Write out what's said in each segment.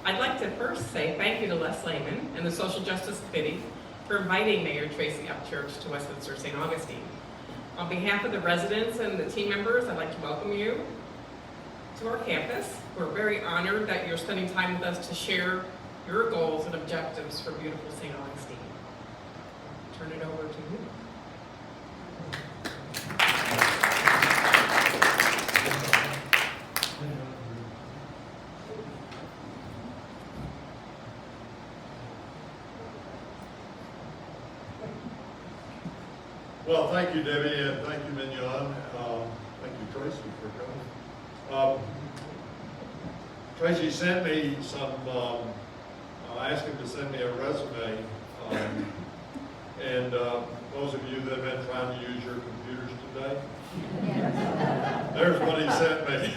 I'd like to first say thank you to Les Lehman and the Social Justice Committee for inviting Mayor Tracy Upchurch to Westminster St. Augustine. On behalf of the residents and the team members, I'd like to welcome you to our campus. We're very honored that you're spending time with us to share your goals and objectives for beautiful St. Augustine. Turn it over to you. Well, thank you, Debbie, and thank you, Mignon. Thank you, Tracy, for coming. Tracy sent me some, I asked him to send me a resume, and those of you that have been trying to use your computers today, there's what he sent me.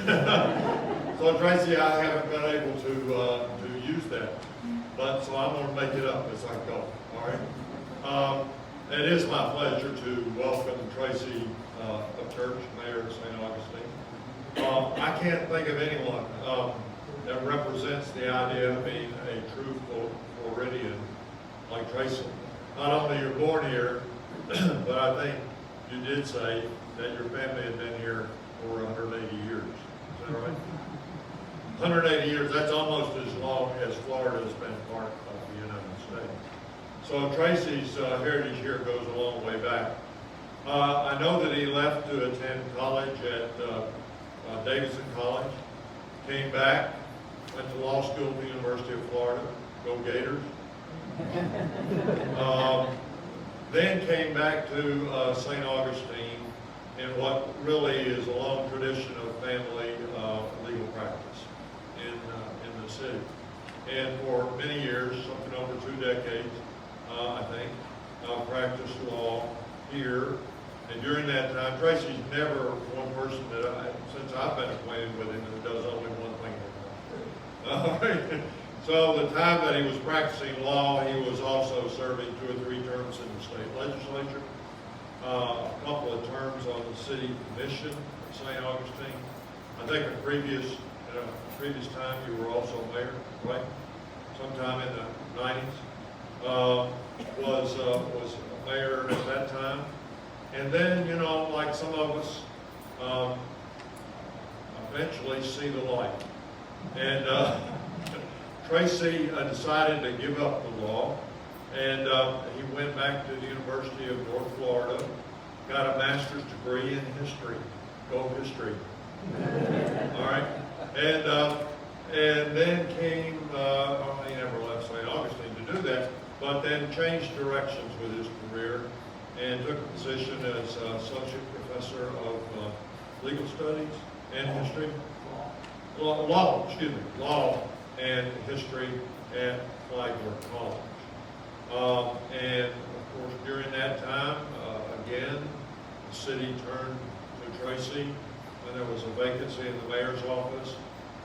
So, Tracy, I haven't been able to use that, but so I'm going to make it up as I go, all right? It is my pleasure to welcome Tracy Upchurch, Mayor of St. Augustine. I can't think of anyone that represents the idea of being a true Floridian like Tracy. Not only you're born here, but I think you did say that your family had been here for 180 years. Is that right? 180 years, that's almost as long as Florida has been part of the United States. So Tracy's heritage here goes a long way back. I know that he left to attend college at Davidson College, came back, went to law school at the University of Florida, go Gators. Then came back to St. Augustine in what really is a long tradition of family legal practice in the city. And for many years, something over 2 decades, I think, practiced law here. And during that time, Tracy's never one person that since I've been acquainted with him, that does only one thing at a time. So the time that he was practicing law, he was also serving 2 or 3 terms in the state legislature, a couple of terms on the city commission at St. Augustine. I think at a previous time you were also mayor, right? Sometime in the 90s. Was mayor at that time. And then, you know, like some of us, eventually see the light. And Tracy decided to give up the law, and he went back to the University of North Florida, got a master's degree in history. Go history. All right. And then came, he never left St. Augustine to do that, but then changed directions with his career and took a position as associate professor of legal studies and history, law and history at Flagler College. And of course, during that time, again, the city turned to Tracy when there was a vacancy in the mayor's office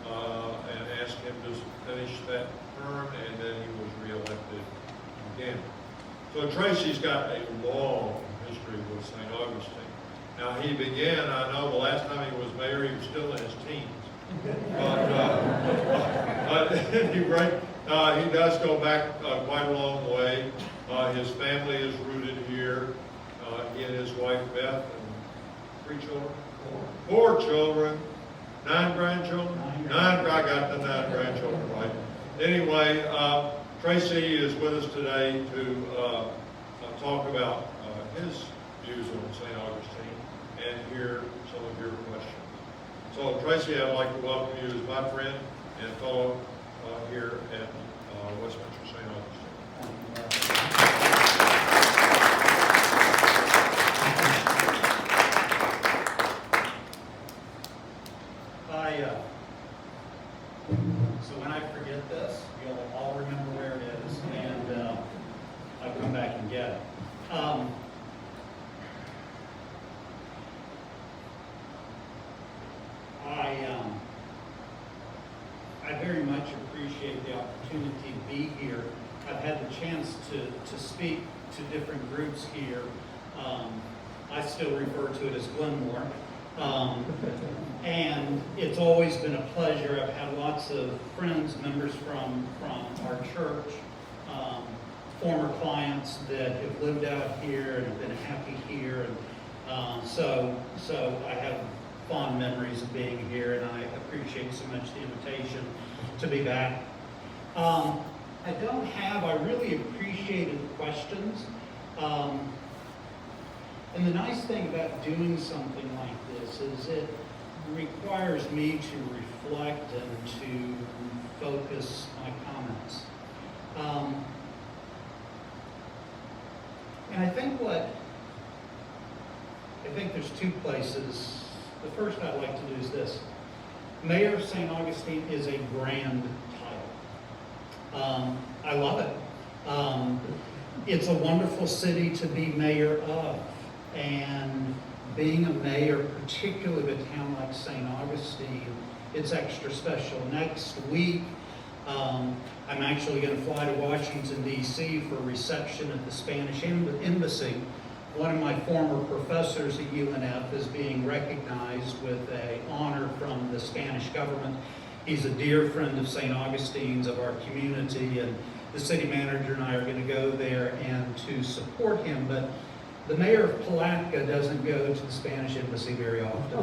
and asked him to finish that term, and then he was reelected again. So Tracy's got a long history with St. Augustine. Now he began, I know the last time he was mayor, he was still in his teens. But at any rate, he does go back quite a long way. His family is rooted here. He and his wife Beth and 3 children? 4 children. 9 grandchildren? I got the 9 grandchildren right. Anyway, Tracy is with us today to talk about his views on St. Augustine and hear some of your questions. So Tracy, I'd like to welcome you as my friend and fellow here at Westminster St. Augustine. So when I forget this, you'll all remember where it is, and I'll come back and get it. I very much appreciate the opportunity to be here. I've had the chance to speak to different groups here. I still refer to it as Glenmore. And it's always been a pleasure. I've had lots of friends, members from our church, former clients that have lived out here and have been happy here. And so I have fond memories of being here, and I appreciate so much the invitation to be back. I really appreciated the questions. And the nice thing about doing something like this is it requires me to reflect and to focus my comments. And I think there's two places. The first I'd like to do is this. Mayor of St. Augustine is a grand title. I love it. It's a wonderful city to be mayor of. And being a mayor, particularly of a town like St. Augustine, it's extra special. Next week, I'm actually going to fly to Washington, D.C. for a reception at the Spanish Embassy. One of my former professors at UNF is being recognized with an honor from the Spanish government. He's a dear friend of St. Augustine's, of our community, and the city manager and I are going to go there and to support him. But the mayor of Palatka doesn't go to the Spanish Embassy very often.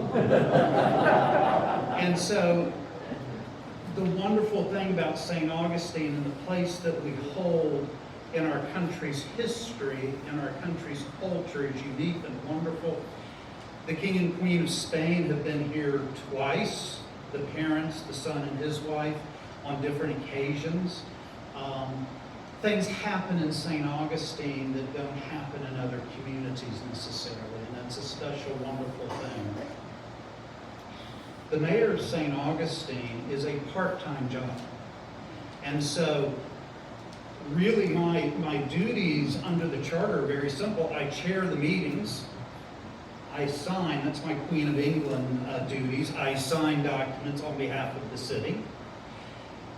And so the wonderful thing about St. Augustine and the place that we hold in our country's history and our country's culture is unique and wonderful. The King and Queen of Spain have been here twice, the parents, the son and his wife, on different occasions. Things happen in St. Augustine that don't happen in other communities necessarily, and that's a special, wonderful thing. The mayor of St. Augustine is a part-time job. And so really my duties under the charter are very simple. I chair the meetings. I sign, that's my Queen of England duties. I sign documents on behalf of the city.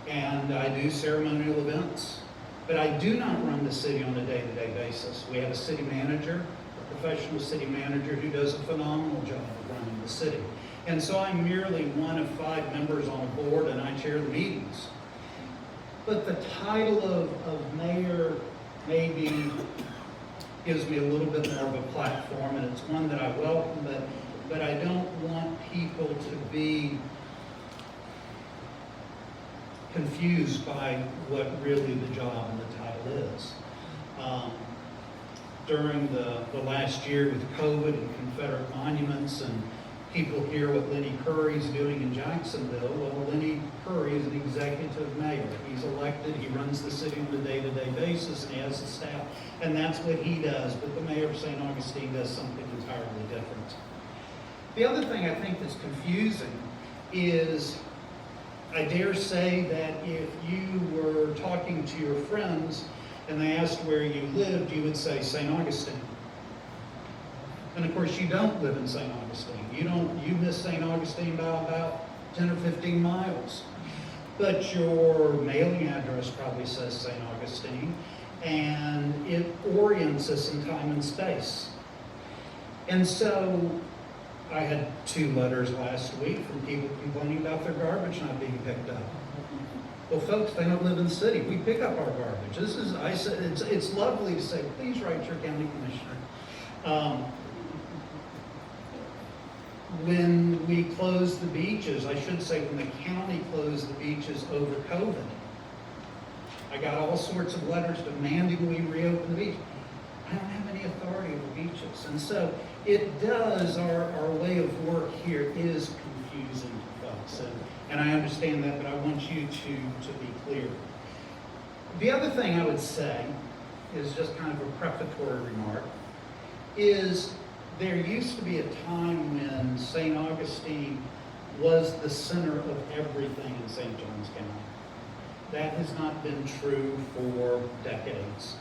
And I do ceremonial events. But I do not run the city on a day-to-day basis. We have a city manager, a professional city manager who does a phenomenal job of running the city. And so I'm merely one of 5 members on a board, and I chair the meetings. But the title of mayor maybe gives me a little bit more of a platform, and it's one that I welcome, but I don't want people to be confused by what really the job and the title is. During the last year with COVID and Confederate monuments, and people hear what Lenny Curry's doing in Jacksonville. Well, Lenny Curry is an executive mayor. He's elected, he runs the city on a day-to-day basis, and he has a staff, and that's what he does. But the mayor of St. Augustine does something entirely different. The other thing I think that's confusing is, I dare say that if you were talking to your friends and they asked where you lived, you would say St. Augustine. And of course, you don't live in St. Augustine. You miss St. Augustine by about 10 or 15 miles. But your mailing address probably says St. Augustine, and it orients us in time and space. And so I had 2 letters last week from people complaining about their garbage not being picked up. Well, folks, they don't live in the city. We pick up our garbage. I said, it's lovely to say, please write your county commissioner. When we closed the beaches, I should say when the county closed the beaches over COVID, I got all sorts of letters demanding we reopen the beach. I don't have any authority over beaches. And so it does, our way of work here is confusing to folks. And I understand that, but I want you to be clear. The other thing I would say is just kind of a prefatory remark, is there used to be a time when St. Augustine was the center of everything in St. Johns County. That has not been true for decades.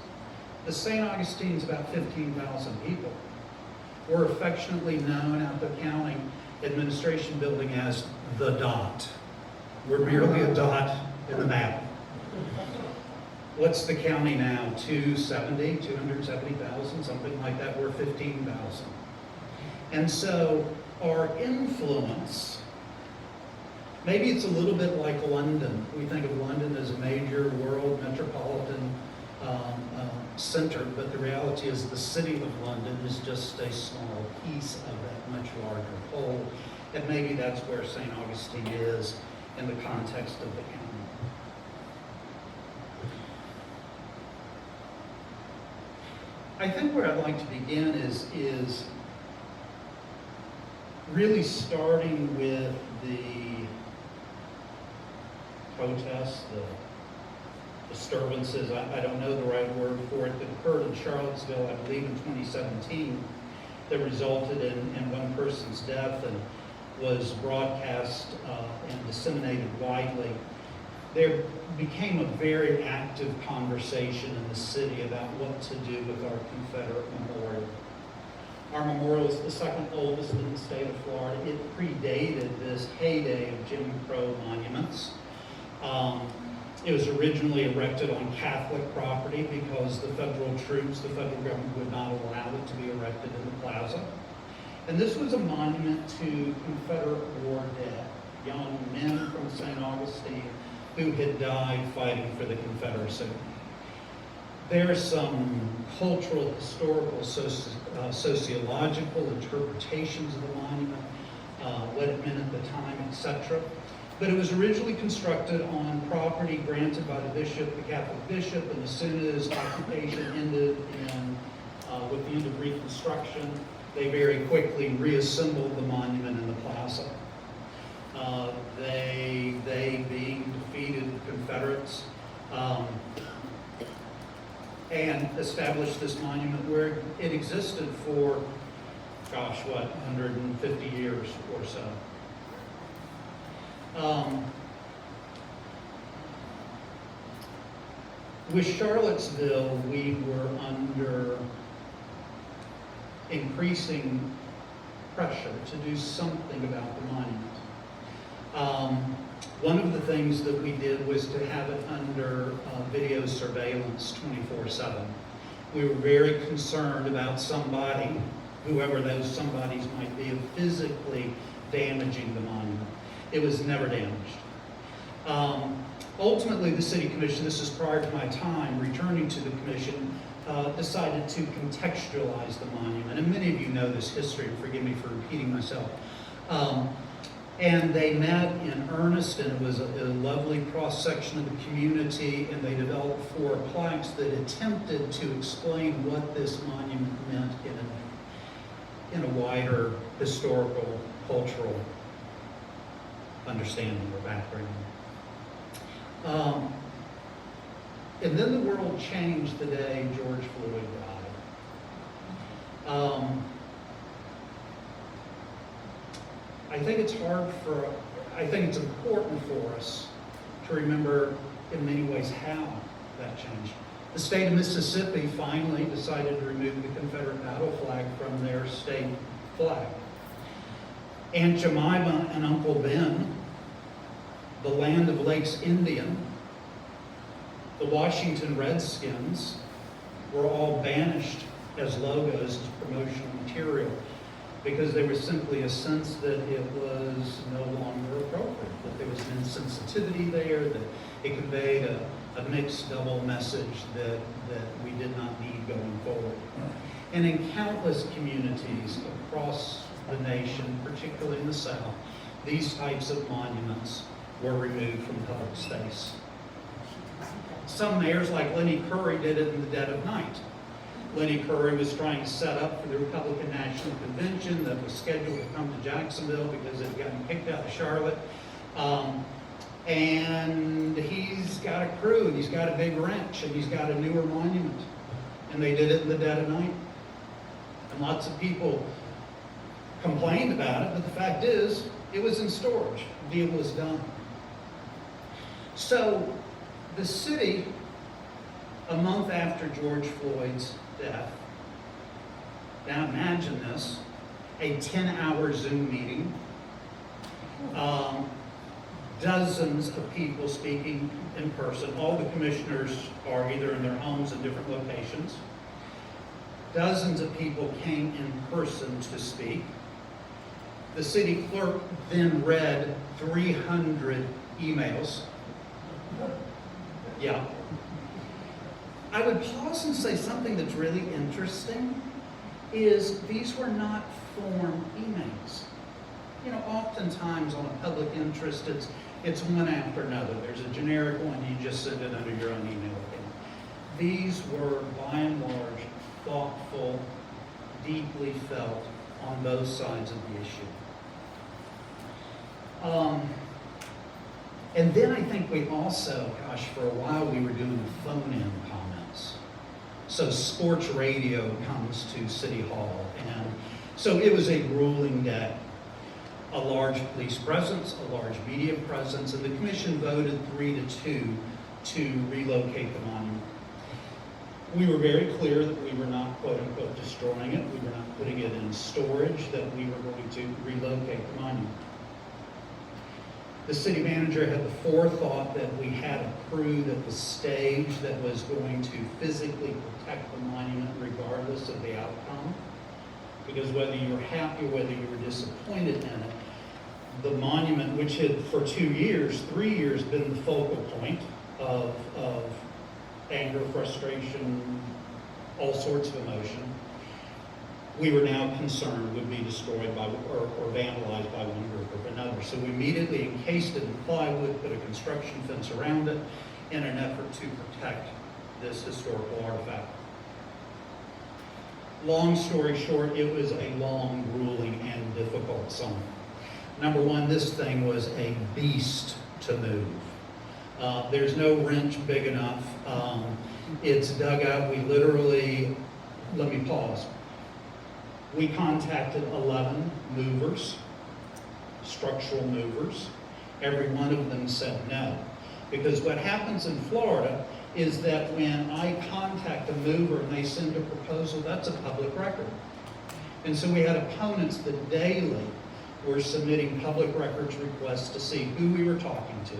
The St. Augustine's about 15,000 people. We're affectionately known out the county administration building as the dot. We're merely a dot in the map. What's the county now? 270,000, something like that. We're 15,000. And so our influence, maybe it's a little bit like London. We think of London as a major world metropolitan center, but the reality is the city of London is just a small piece of that much larger whole. And maybe that's where St. Augustine is in the context of the county. I think where I'd like to begin is really starting with the protests, the disturbances, I don't know the right word for it, that occurred in Charlottesville, I believe in 2017, that resulted in one person's death and was broadcast and disseminated widely. There became a very active conversation in the city about what to do with our Confederate memorial. Our memorial is the second oldest in the state of Florida. It predated this heyday of Jim Crow monuments. It was originally erected on Catholic property because the federal troops, the federal government would not allow it to be erected in the plaza. And this was a monument to Confederate war dead, young men from St. Augustine who had died fighting for the Confederacy. There are some cultural, historical, sociological interpretations of the monument, what it meant at the time, etc. But it was originally constructed on property granted by the bishop, the Catholic bishop, and as soon as occupation ended with the end of Reconstruction, they very quickly reassembled the monument in the plaza. They being defeated Confederates, and established this monument where it existed for, 150 years or so. With Charlottesville, we were under increasing pressure to do something about the monument. One of the things that we did was to have it under video surveillance 24/7. We were very concerned about somebody, whoever those somebodies might be, of physically damaging the monument. It was never damaged. Ultimately, the City Commission, this is prior to my time returning to the Commission, decided to contextualize the monument. And many of you know this history, forgive me for repeating myself. And they met in earnest, and it was a lovely cross-section of the community, and they developed 4 plaques that attempted to explain what this monument meant in a wider historical, cultural understanding or background. And then the world changed the day George Floyd died. I think it's important for us to remember in many ways how that changed. The state of Mississippi finally decided to remove the Confederate battle flag from their state flag. Aunt Jemima and Uncle Ben, the land of Lakes Indian, the Washington Redskins were all banished as logos, as promotional material, because there was simply a sense that it was no longer appropriate, that there was an insensitivity there, that it conveyed a mixed double message that we did not need going forward. And in countless communities across the nation, particularly in the South, these types of monuments were removed from public space. Some mayors, like Lenny Curry, did it in the dead of night. Lenny Curry was trying to set up for the Republican National Convention that was scheduled to come to Jacksonville because it had gotten kicked out of Charlotte. And he's got a crew, and he's got a big wrench, and he's got a newer monument. And they did it in the dead of night. And lots of people complained about it, but the fact is, it was in storage. The deal was done. So, the city, a month after George Floyd's death, now imagine this, a 10-hour Zoom meeting, dozens of people speaking in person. All the commissioners are either in their homes in different locations. Dozens of people came in person to speak. The city clerk then read 300 emails. Yeah. I would pause and say something that's really interesting is these were not form emails. You know, oftentimes on a public interest, it's one after another. There's a generic one, you just send it under your own email account. These were, by and large, thoughtful, deeply felt on both sides of the issue. And then I think we also, gosh, for a while we were doing phone-in comments. So sports radio comes to City Hall, and so it was a grueling day. A large police presence, a large media presence, and the commission voted 3-2 to relocate the monument. We were very clear that we were not, quote unquote, destroying it. We were not putting it in storage, that we were going to relocate the monument. The city manager had the forethought that we had a crew that was staged that was going to physically protect the monument regardless of the outcome. Because whether you were happy or whether you were disappointed in it, the monument, which had for 3 years, been the focal point of anger, frustration, all sorts of emotion, we were now concerned would be destroyed by or vandalized by one group or another. So we immediately encased it in plywood, put a construction fence around it in an effort to protect this historical artifact. Long story short, it was a long, grueling, and difficult summer. Number one, this thing was a beast to move. There's no wrench big enough. It's dug out. We literally, let me pause. We contacted 11 movers, structural movers. Every one of them said no. Because what happens in Florida is that when I contact a mover and they send a proposal, that's a public record. And so we had opponents that daily were submitting public records requests to see who we were talking to.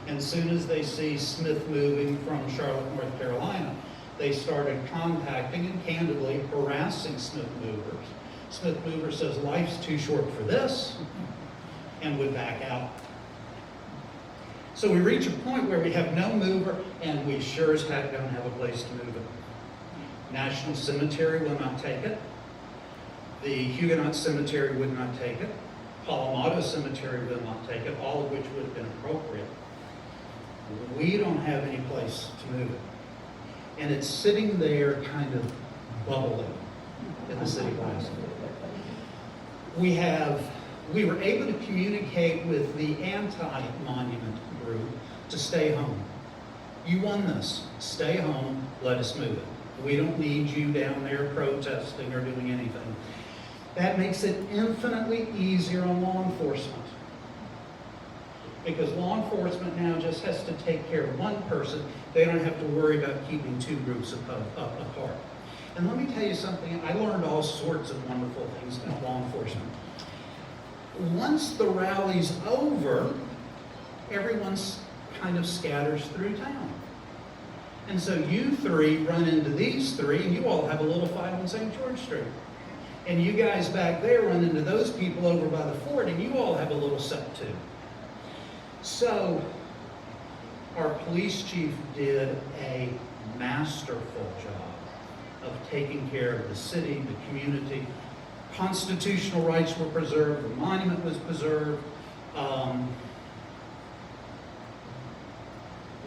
And as soon as they see Smith moving from Charlotte, North Carolina, they started contacting and candidly harassing Smith movers. Smith mover says, life's too short for this, and would back out. So we reach a point where we have no mover, and we sure as heck don't have a place to move it. National Cemetery will not take it. The Huguenot Cemetery would not take it. Palomado Cemetery will not take it, all of which would have been appropriate. We don't have any place to move it. And it's sitting there kind of bubbling in the city plaza. We were able to communicate with the anti-monument group to stay home. You won this. Stay home, let us move it. We don't need you down there protesting or doing anything. That makes it infinitely easier on law enforcement. Because law enforcement now just has to take care of one person. They don't have to worry about keeping two groups apart. And let me tell you something, I learned all sorts of wonderful things about law enforcement. Once the rally's over, everyone kind of scatters through town. And so you three run into these three, and you all have a little fight on St. George Street. And you guys back there run into those people over by the fort, and you all have a little set too. So, our police chief did a masterful job of taking care of the city, the community. Constitutional rights were preserved, the monument was preserved.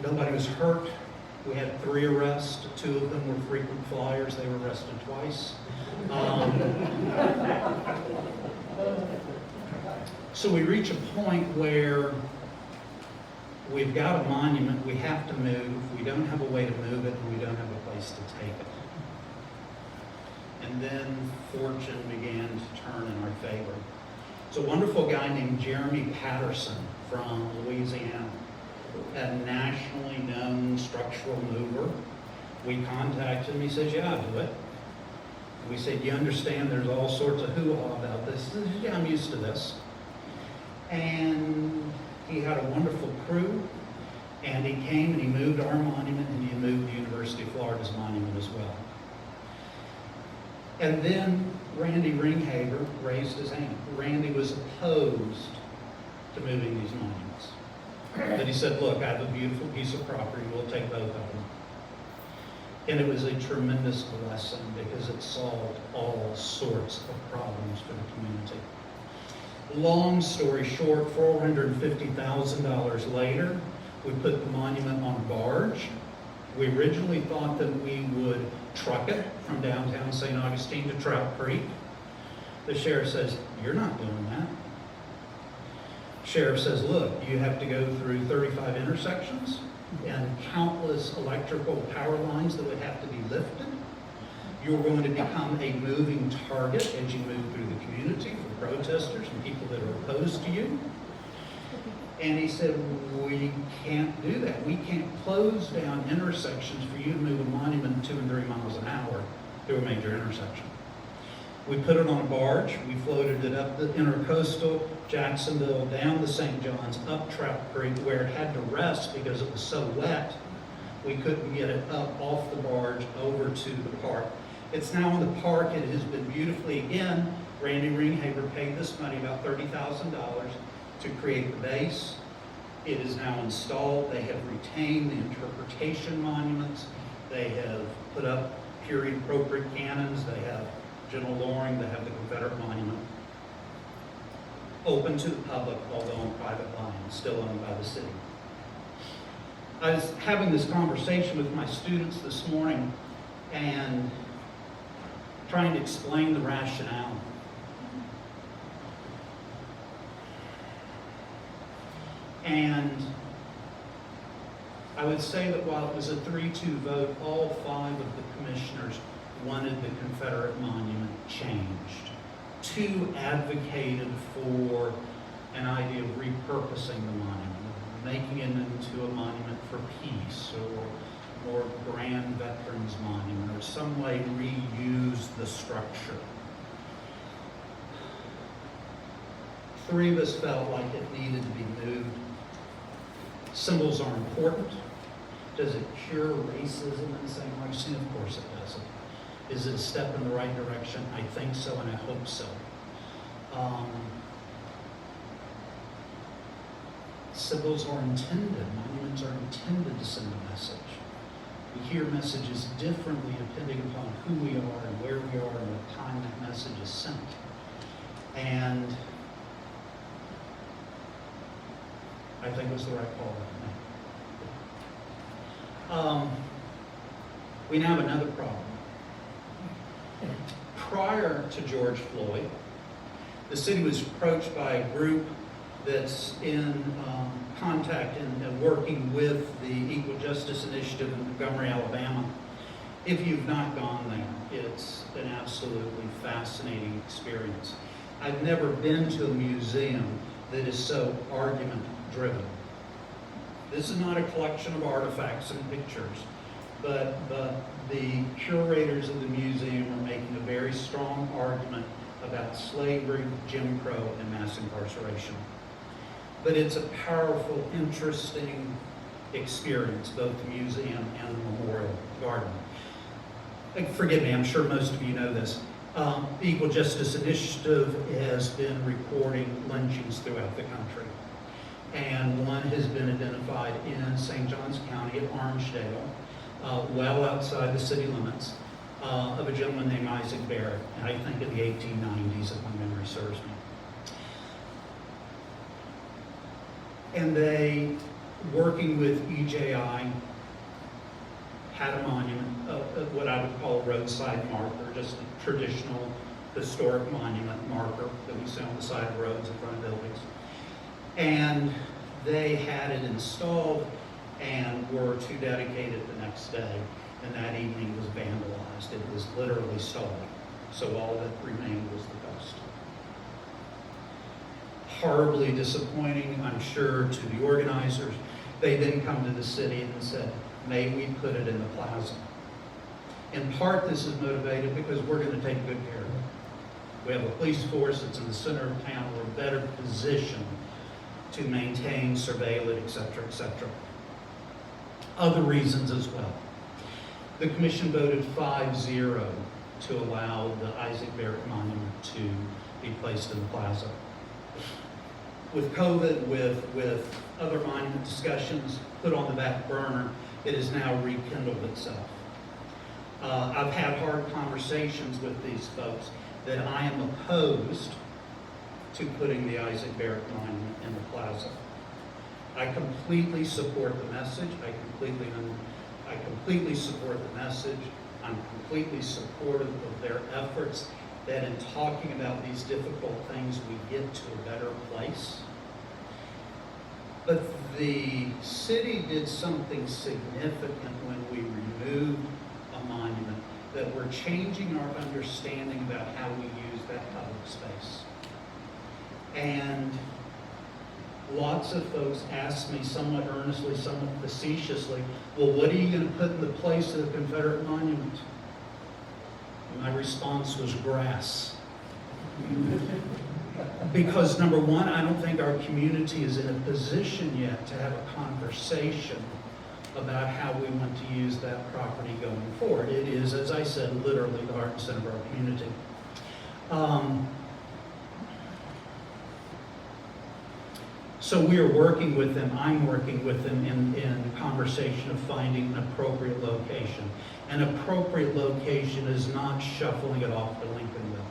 Nobody was hurt. We had 3 arrests. 2 of them were frequent flyers. They were arrested twice. So we reach a point where we've got a monument, we have to move, we don't have a way to move it, and we don't have a place to take it. And then fortune began to turn in our favor. It's a wonderful guy named Jeremy Patterson from Louisiana, a nationally known structural mover. We contacted him, he says, yeah, I'll do it. We said, you understand there's all sorts of hoo-ha about this. He says, yeah, I'm used to this. And he had a wonderful crew, and he came and he moved our monument, and he moved the University of Florida's monument as well. And then Randy Ringhaber raised his hand. Randy was opposed to moving these monuments. But he said, look, I have a beautiful piece of property, we'll take both of them. And it was a tremendous blessing because it solved all sorts of problems for the community. Long story short, $450,000 later, we put the monument on a barge. We originally thought that we would truck it from downtown St. Augustine to Trout Creek. The sheriff says, you're not doing that. Sheriff says, look, you have to go through 35 intersections and countless electrical power lines that would have to be lifted. You're going to become a moving target as you move through the community for protesters and people that are opposed to you. And he said, we can't do that. We can't close down intersections for you to move a monument 2 and 3 miles an hour through a major intersection. We put it on a barge. We floated it up the intercoastal, Jacksonville, down the St. John's, up Trout Creek, where it had to rest because it was so wet. We couldn't get it up off the barge over to the park. It's now in the park. It has been beautifully, again, Randy Ringhaber paid this money, about $30,000, to create the base. It is now installed. They have retained the interpretation monuments. They have put up period appropriate cannons. They have general loring. They have the Confederate monument. Open to the public, although on private land, still owned by the city. I was having this conversation with my students this morning and trying to explain the rationale. And I would say that while it was a 3-2 vote, all 5 of the commissioners wanted the Confederate monument changed. 2 advocated for an idea of repurposing the monument, making it into a monument for peace or grand veterans monument, or some way reuse the structure. 3 of us felt like it needed to be moved. Symbols are important. Does it cure racism in St. Augustine? Of course it doesn't. Is it a step in the right direction? I think so, and I hope so. Symbols are intended, monuments are intended to send a message. We hear messages differently depending upon who we are and where we are and what time that message is sent. And I think it was the right call to make. We now have another problem. Prior to George Floyd, the city was approached by a group that's in contact and working with the Equal Justice Initiative in Montgomery, Alabama. If you've not gone there, it's an absolutely fascinating experience. I've never been to a museum that is so argument-driven. This is not a collection of artifacts and pictures, but the curators of the museum are making a very strong argument about slavery, Jim Crow, and mass incarceration. But it's a powerful, interesting experience, both the museum and the memorial garden. Forgive me, I'm sure most of you know this. The Equal Justice Initiative has been reporting lynchings throughout the country. And one has been identified in St. Johns County at Orangedale, well outside the city limits, of a gentleman named Isaac Barrett, and I think in the 1890s, if my memory serves me. And they, working with EJI, had a monument, what I would call a roadside marker, just a traditional historic monument marker that we see on the side of roads in front of buildings. And they had it installed and were to dedicate it the next day. And that evening was vandalized. It was literally stolen. So all that remained was the ghost. Horribly disappointing, I'm sure, to the organizers. They then come to the city and said, may we put it in the plaza? In part, this is motivated because we're going to take good care of it. We have a police force that's in the center of town. We're better positioned to maintain, surveil it, etc., etc. Other reasons as well. The commission voted 5-0 to allow the Isaac Barrett Monument to be placed in the plaza. With COVID, with other monument discussions put on the back burner, it has now rekindled itself. I've had hard conversations with these folks that I am opposed to putting the Isaac Barrett Monument in the plaza. I completely support the message. I completely support the message. I'm completely supportive of their efforts that in talking about these difficult things, we get to a better place. But the city did something significant when we removed a monument, that we're changing our understanding about how we use that public space. And lots of folks ask me somewhat earnestly, somewhat facetiously, well, what are you going to put in the place of the Confederate monument? And my response was grass. Because number one, I don't think our community is in a position yet to have a conversation about how we want to use that property going forward. It is, as I said, literally the heart and center of our community. So we are working with them, I'm working with them in conversation of finding an appropriate location. An appropriate location is not shuffling it off to Lincolnville.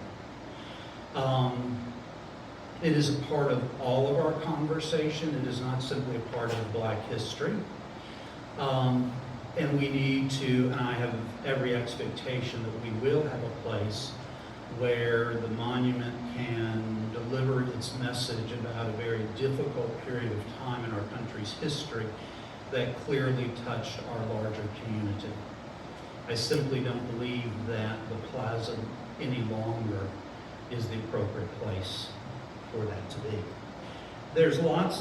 It is a part of all of our conversation. It is not simply a part of Black history. And we need to, and I have every expectation that we will have a place where the monument can deliver its message about a very difficult period of time in our country's history that clearly touched our larger community. I simply don't believe that the plaza any longer is the appropriate place for that to be. There's lots of